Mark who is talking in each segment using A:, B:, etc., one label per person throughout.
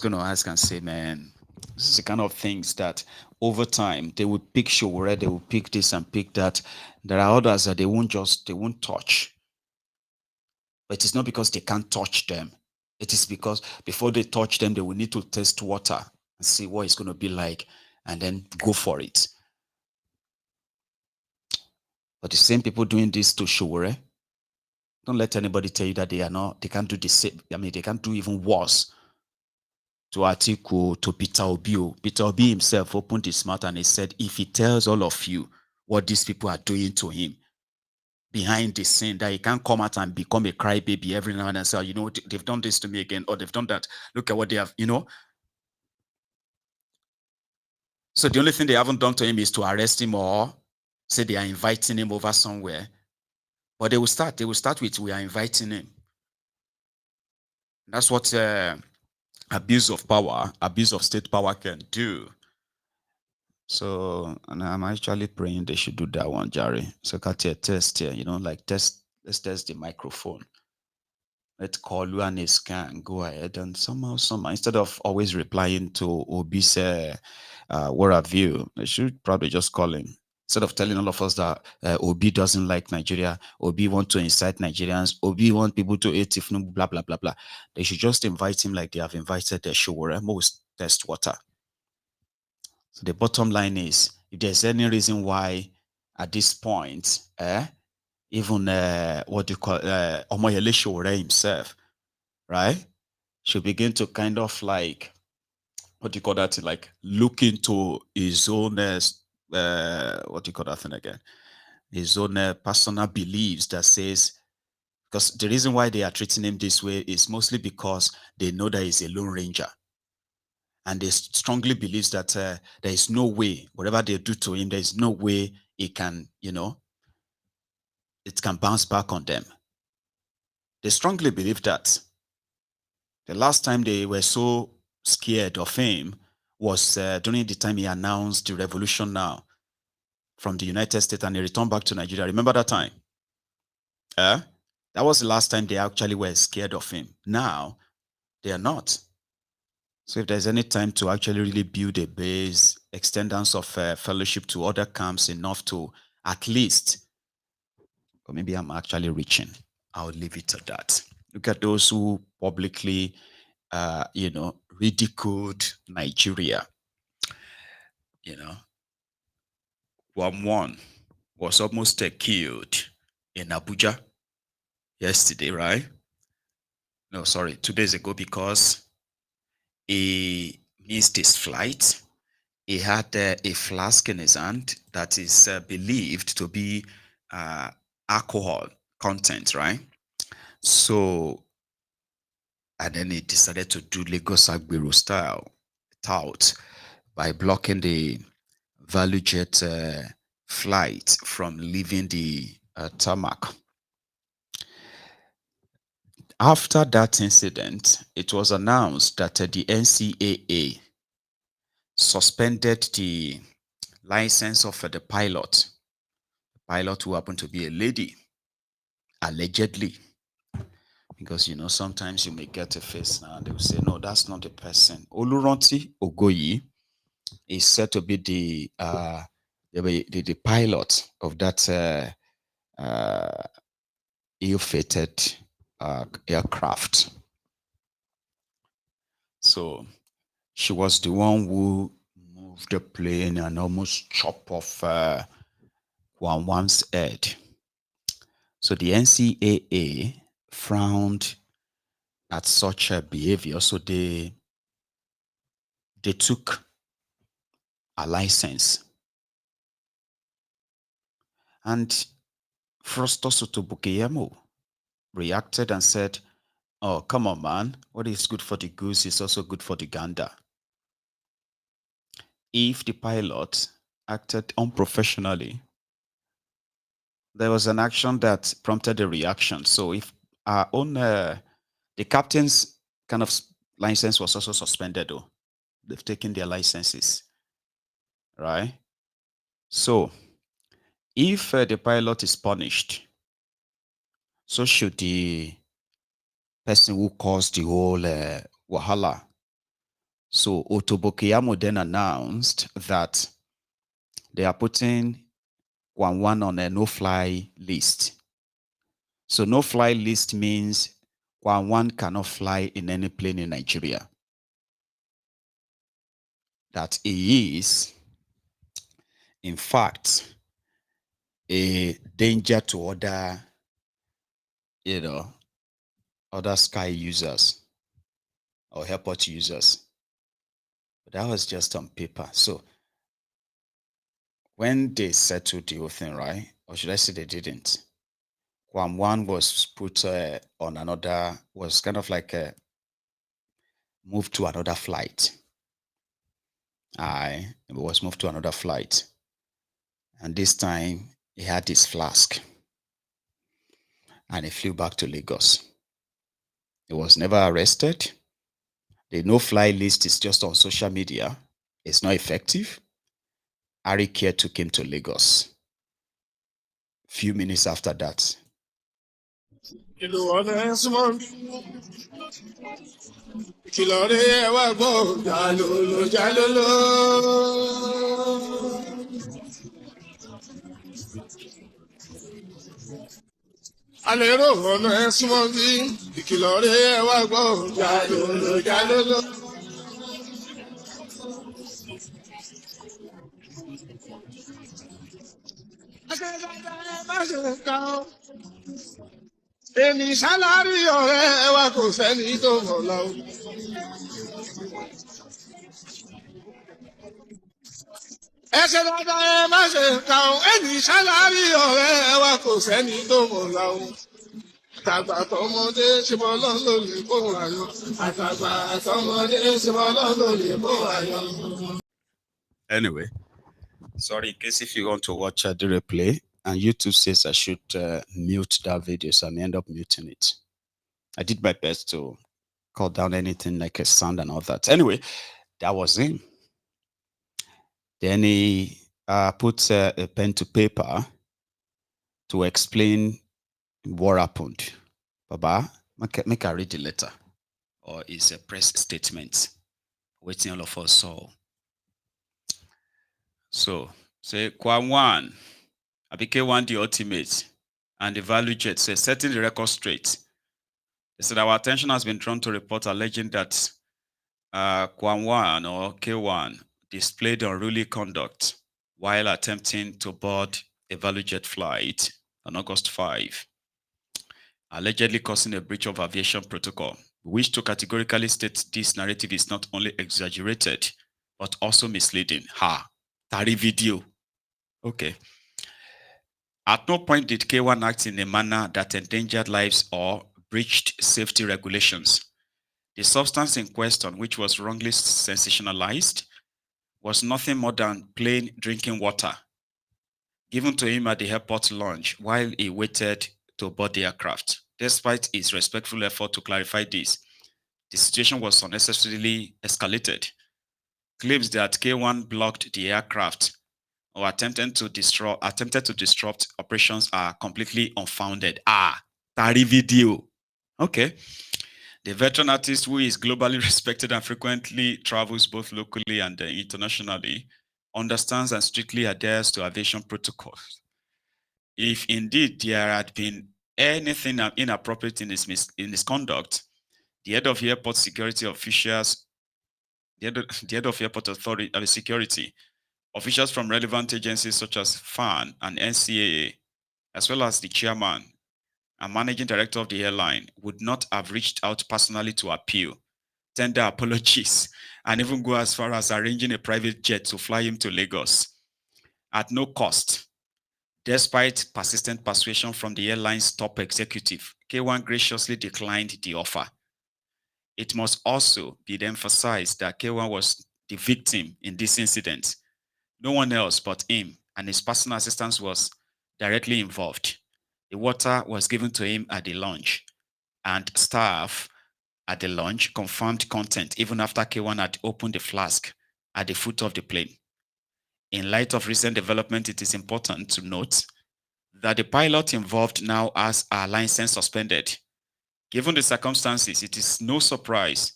A: going to ask and say, man, this is the kind of things that over time they would pick Showore, they will pick this and pick that. There are others that they won't touch. But it's not because they can't touch them. It is because before they touch them, they will need to test water and see what it's going to be like and then go for it. But the same people doing this to Showore, don't let anybody tell you that they can't do the same. I mean, they can't do even worse to Atiku, to Peter Obi. Peter Obi himself opened his mouth and he said, if he tells all of you what these people are doing to him behind the scene, that he can't come out and become a crybaby every now and then and say, "Oh, you know, they've done this to me again, or they've done that. Look at what they have, you know." So the only thing they haven't done to him is to arrest him or say they are inviting him over somewhere. But they will start with, we are inviting him. That's what abuse of power, abuse of state power can do. So, and I'm actually praying they should do that one, Jerry. So, Katia, test here, you know, like let's test the microphone. Let's call you and scan, go ahead. And somehow, instead of always replying to Obi's, what have you, they should probably just call him. Instead of telling all of us that Obi doesn't like Nigeria, Obi want to incite Nigerians, Obi want people to eat if no, blah, blah, blah, blah. They should just invite him like they have invited the Showore, most test water. So the bottom line is, if there's any reason why at this point, even what do you call Omoyele Showore himself, right, should begin to kind of like, what do you call that thing? Like look into his own what do you call that thing again? His own personal beliefs that says, because the reason why they are treating him this way is mostly because they know that he's a lone ranger, and they strongly believes that there is no way whatever they do to him, there is no way it can, you know, it can bounce back on them. They strongly believe that. The last time they were so scared of him was during the time he announced the revolution now from the United States and he returned back to Nigeria. Remember that time? Eh? That was the last time they actually were scared of him. Now, they are not. So if there's any time to actually really build a base, extendance of fellowship to other camps enough to at least, or maybe I'm actually reaching, I'll leave it at that. Look at those who publicly, you know, ridiculed Nigeria. You know, one was almost killed in Abuja yesterday, right? No, sorry, 2 days ago, because he missed his flight. He had a flask in his hand that is believed to be uh, alcohol content, right? So, and then he decided to do Lagos Agbero style tout by blocking the ValueJet flight from leaving the tarmac. After that incident, it was announced that the NCAA suspended the license of the pilot who happened to be a lady, allegedly. Because, you know, sometimes you may get a face now and they will say, no, that's not the person. Oluranti Ogoyi is said to be the pilot of that ill-fated aircraft. So she was the one who moved the plane and almost chopped off one's head. So the NCAA frowned at such a behavior, so they took a license. And Frostos Otobukeyemo reacted and said, "Oh, come on, man. What is good for the goose is also good for the gander." If the pilot acted unprofessionally, there was an action that prompted a reaction. So if our own, the captain's kind of license was also suspended, though. They've taken their licenses, right? So if the pilot is punished, so should the person who caused the whole wahala. So Otobokeyamo then announced that they are putting Kwan on a no-fly list. So no-fly list means Kwan cannot fly in any plane in Nigeria. That he is, in fact, a danger to other, other sky users or airport users. But that was just on paper. So when they settled the whole thing, right? Or should I say they didn't? Guam 1 was put on another, was kind of like moved to another flight. It was moved to another flight. And this time he had his Flask. And he flew back to Lagos. He was never arrested. The no-fly list is just on social media. It's not effective. Harry Care took him to Lagos. Few minutes after that. Anyway, sorry, in case if you want to watch the replay, and YouTube says I should mute that video, so I may end up muting it. I did my best to cut down anything like a sound and all that. Anyway, that was him. Then he put a pen to paper to explain what happened. Baba, make I read the letter, or it's a press statement waiting all of us saw. So, say Kwan 1, I became one the ultimate, and the ValueJet says, setting the record straight. They said our attention has been drawn to report alleging that Kwan 1 or K1 displayed unruly conduct while attempting to board a ValueJet flight on August 5, allegedly causing a breach of aviation protocol. We wish to categorically state this narrative is not only exaggerated, but also misleading. Tari video. Okay. At no point did K1 act in a manner that endangered lives or breached safety regulations. The substance in question, which was wrongly sensationalized, was nothing more than plain drinking water given to him at the airport lounge while he waited to board the aircraft. Despite his respectful effort to clarify this, the situation was unnecessarily escalated. Claims that K1 blocked the aircraft or attempted to disrupt operations are completely unfounded. Tari video. Okay. The veteran artist, who is globally respected and frequently travels both locally and internationally, understands and strictly adheres to aviation protocols. If indeed there had been anything inappropriate in his conduct, the head of airport security officials, the head of airport authority security, officials from relevant agencies such as FAN and NCAA, as well as the chairman and managing director of the airline, would not have reached out personally to appeal, tender apologies, and even go as far as arranging a private jet to fly him to Lagos at no cost. Despite persistent persuasion from the airline's top executive, K1 graciously declined the offer. It must also be emphasized that K1 was the victim in this incident. No one else but him and his personal assistant was directly involved. The water was given to him at the launch, and staff at the launch confirmed content even after K1 had opened the flask at the foot of the plane. In light of recent development, it is important to note that the pilot involved now has a license suspended. Given the circumstances, it is no surprise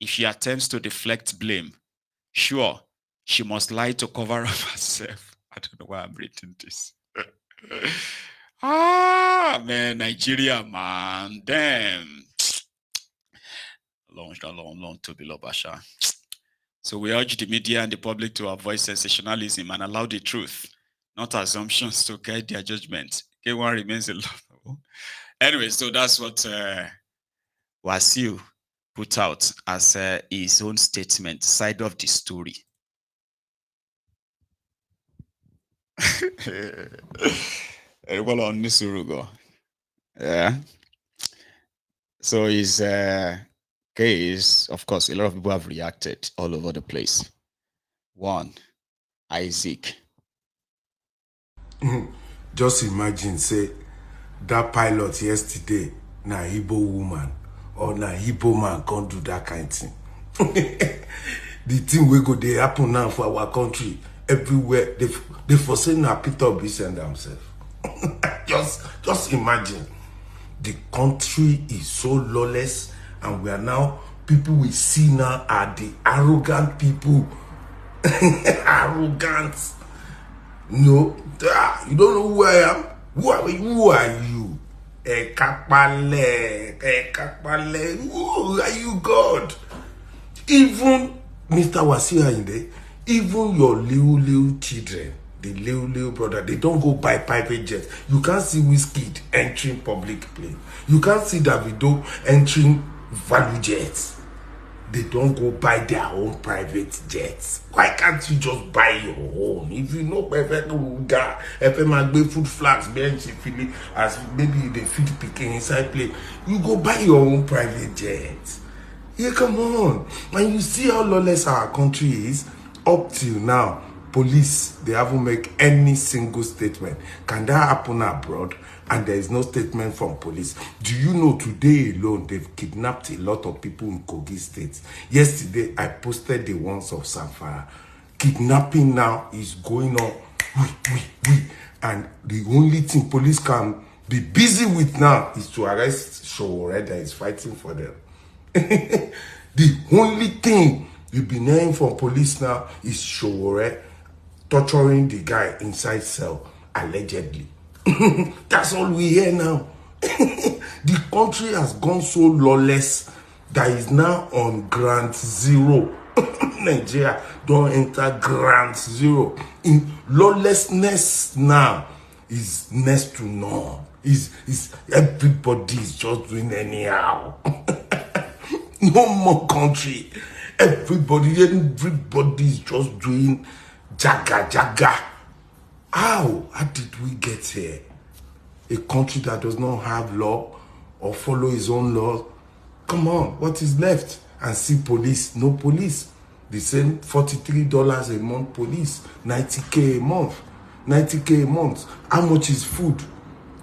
A: if she attempts to deflect blame, sure, she must lie to cover up herself. I don't know why I'm reading this. Man, Nigeria, man. Damn. Long to be Lobasha. So we urge the media and the public to avoid sensationalism and allow the truth, not assumptions, to guide their judgment. K1 remains a love. Anyway, so that's what Wasiu put out as his own statement, side of the story. Yeah. So his case, of course, a lot of people have reacted all over the place. One, Isaac.
B: Just imagine, say, that pilot yesterday, na Igbo woman, or na Igbo man can't do that kind of thing. The thing we go dey happen now for our country, everywhere, they forsake na Peter Obi send themselves. Just imagine. The country is so lawless, and we are now, people we see now are the arrogant people. Arrogant. No, you don't know who I am. Who are you? Ekapale. Who are you, God? Even Mr. Wasiu Ayinde, even your little children, the little brother, they don't go buy private jets. You can't see Wizkid entering public plane. You can't see Davido entering ValueJet. They don't go buy their own private jets. Why can't you just buy your own? If you know perfect guy, if you food Flask, bench, as maybe they feed picking inside plane, you go buy your own private jet. Yeah, come on. And you see how lawless our country is. Up till now, police, they haven't make any single statement. Can that happen abroad? And there is no statement from police. Do you know today alone, they've kidnapped a lot of people in Kogi State? Yesterday, I posted the ones of Samfara. Kidnapping now is going on. And the only thing police can be busy with now is to arrest Showore that is fighting for them. The only thing you've been hearing from police now is Showore torturing the guy inside cell, allegedly. That's all we hear now. The country has gone so lawless that is now on ground zero. Nigeria don't enter ground zero. In lawlessness now is next to none. Is everybody is just doing anyhow. No more country. Everybody is just doing jaga. How did we get here? A country that does not have law or follow his own law. Come on, what is left? And see police, no police. The same $43 a month police, 90K a month. 90K a month. How much is food?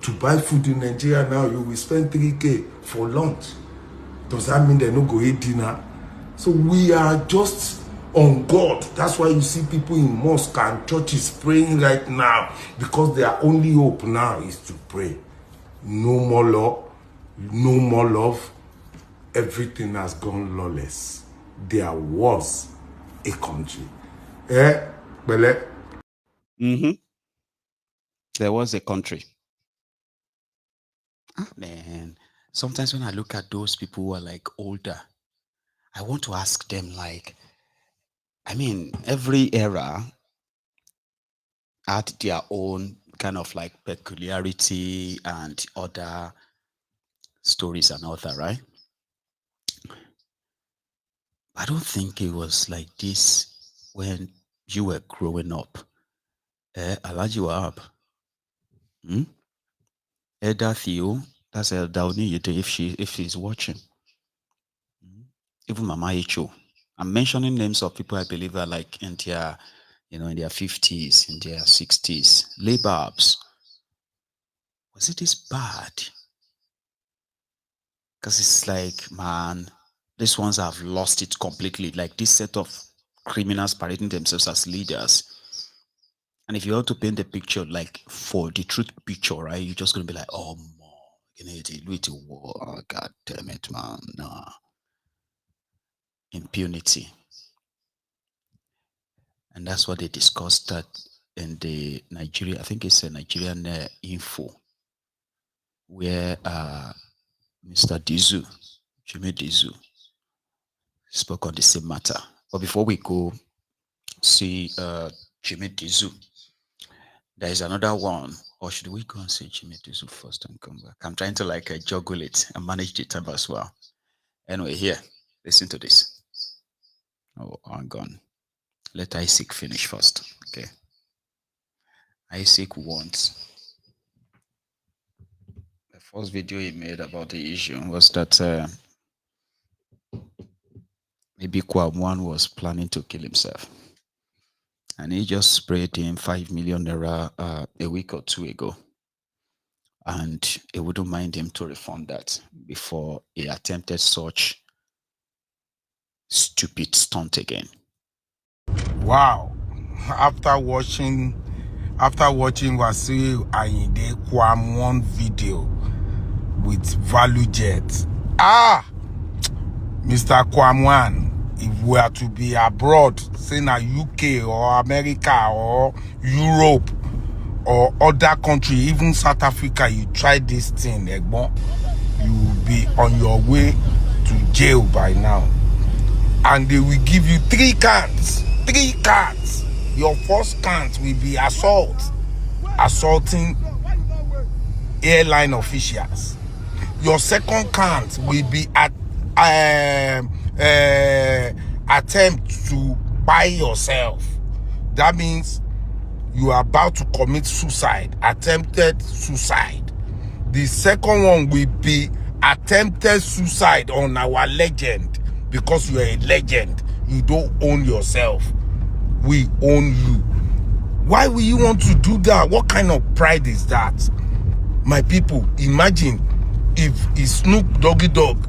B: To buy food in Nigeria now, you will spend 3K for lunch. Does that mean they no go eat dinner? So we are just on God. That's why you see people in mosque and churches praying right now, because their only hope now is to pray. No more law, no more love. Everything has gone lawless. There was a country. Bele?
A: There was a country. Man, sometimes when I look at those people who are like older, I want to ask them, like, I mean, every era had their own kind of like peculiarity and other stories and all that, right? I don't think it was like this when you were growing up. Alaji Wahab. Elder Theo, that's Elder Oniyete if she's watching. Even Mama Icho. I'm mentioning names of people I believe are like in their, in their 50s, in their 60s. Lababs. Was it this bad? Because it's like, man, these ones have lost it completely. Like this set of criminals parading themselves as leaders. And if you want to paint the picture, like for the truth picture, right, you're just going to be like, oh, God damn it, man. Nah. impunity. And that's what they discussed that in the Nigeria, I think it's a Nigerian info, where Mr. Dizu, Jimmy Dizu, spoke on the same matter. But before we go see Jimmy Dizu, there is another one. Or should we go and see Jimmy Dizu first and come back? I'm trying to like juggle it and manage the time as well. Anyway, here, listen to this. Oh, I'm gone. Let Isaac finish first. Okay. Isaac wants. The first video he made about the issue was that maybe Kwamwan was planning to kill himself. And he just sprayed him 5 million naira a week or two ago. And he wouldn't mind him to refund that before he attempted such stupid stunt again.
B: Wow. After watching Wasiu Ayinde Kwamwan video with ValueJet. Mr. Kwamwan, if we are to be abroad, say in UK or America or Europe or other country, even South Africa, you try this thing, Egbon, you will be on your way to jail by now. And they will give you 3 counts. 3 counts. Your first count will be assaulting airline officials. Your second count will be attempt to buy yourself. That means you are about to commit suicide, attempted suicide. The second one will be attempted suicide on our legend, because you are a legend. You don't own yourself. We own you. Why will you want to do that? What kind of pride is that? My people, imagine if it's Snoop Doggy Dogg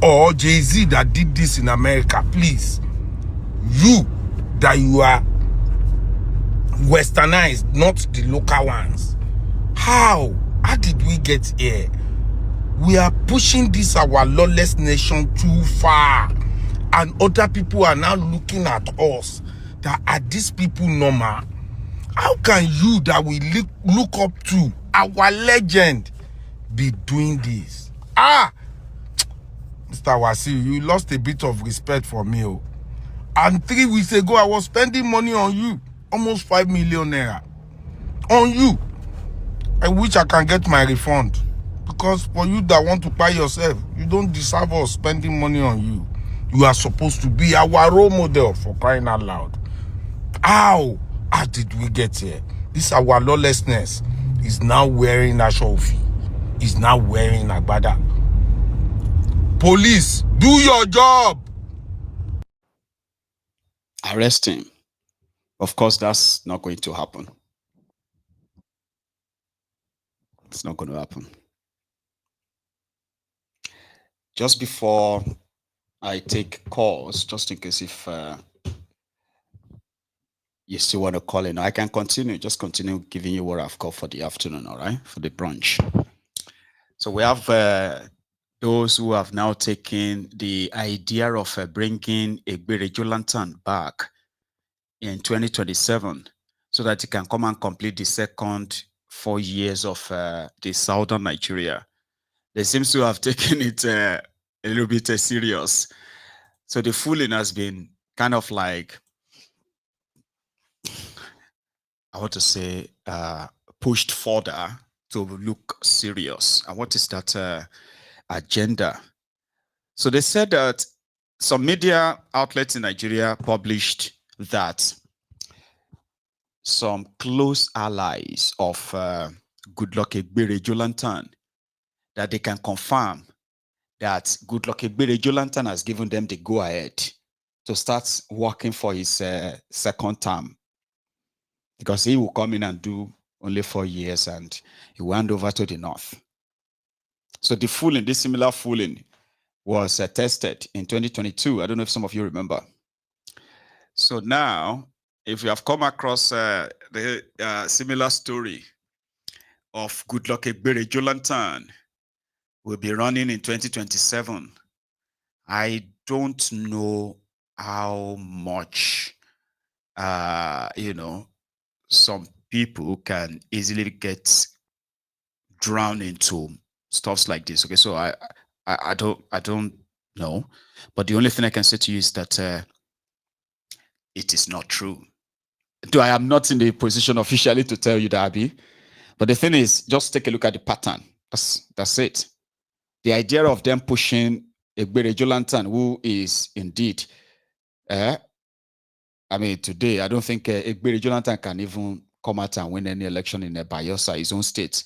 B: or Jay-Z that did this in America. Please, you that you are westernized, not the local ones. How did we get here? We are pushing this our lawless nation too far, and other people are now looking at us that are these people normal? How can you that we look up to, our legend, be doing this? Mr. Wasiu, you lost a bit of respect for me. Oh. And 3 weeks ago, I was spending money on you, almost 5 million naira on you. I wish I can get my refund, because for you that want to buy yourself, you don't deserve us spending money on you. You are supposed to be our role model, for crying out loud. How did we get here? This our lawlessness is now wearing a trophy. Is now wearing a agbada. Police, do your job.
A: Arrest him. Of course, that's not going to happen. It's not going to happen. Just before I take calls, just in case if you still want to call in, I can continue. Just continue giving you what I've got for the afternoon, all right? For the brunch. So we have those who have now taken the idea of bringing a Gberejo lantern back in 2027 so that it can come and complete the second 4 years of the southern Nigeria. They seem to have taken it a little bit serious. So the fooling has been kind of like, I want to say, pushed further to look serious. And what is that agenda? So they said that some media outlets in Nigeria published that some close allies of Goodluck Ebere Jolantan, that they can confirm that Goodluck Ebere Jolantan has given them the go-ahead to start working for his second term, because he will come in and do only 4 years and he will hand over to the North. So the fooling, this similar fooling, was tested in 2022. I don't know if some of you remember. So now, if you have come across the similar story of Goodluck Ebere Jolantan will be running in 2027, I don't know how much, some people can easily get drowned into stuffs like this. Okay, so I don't know, but the only thing I can say to you is that it is not true. Though I am not in the position officially to tell you that, Abby. But the thing is, just take a look at the pattern. That's it. The idea of them pushing Egbere Jolantan, who is indeed, today, I don't think Egbere Jolantan can even come out and win any election in Bayelsa, his own state.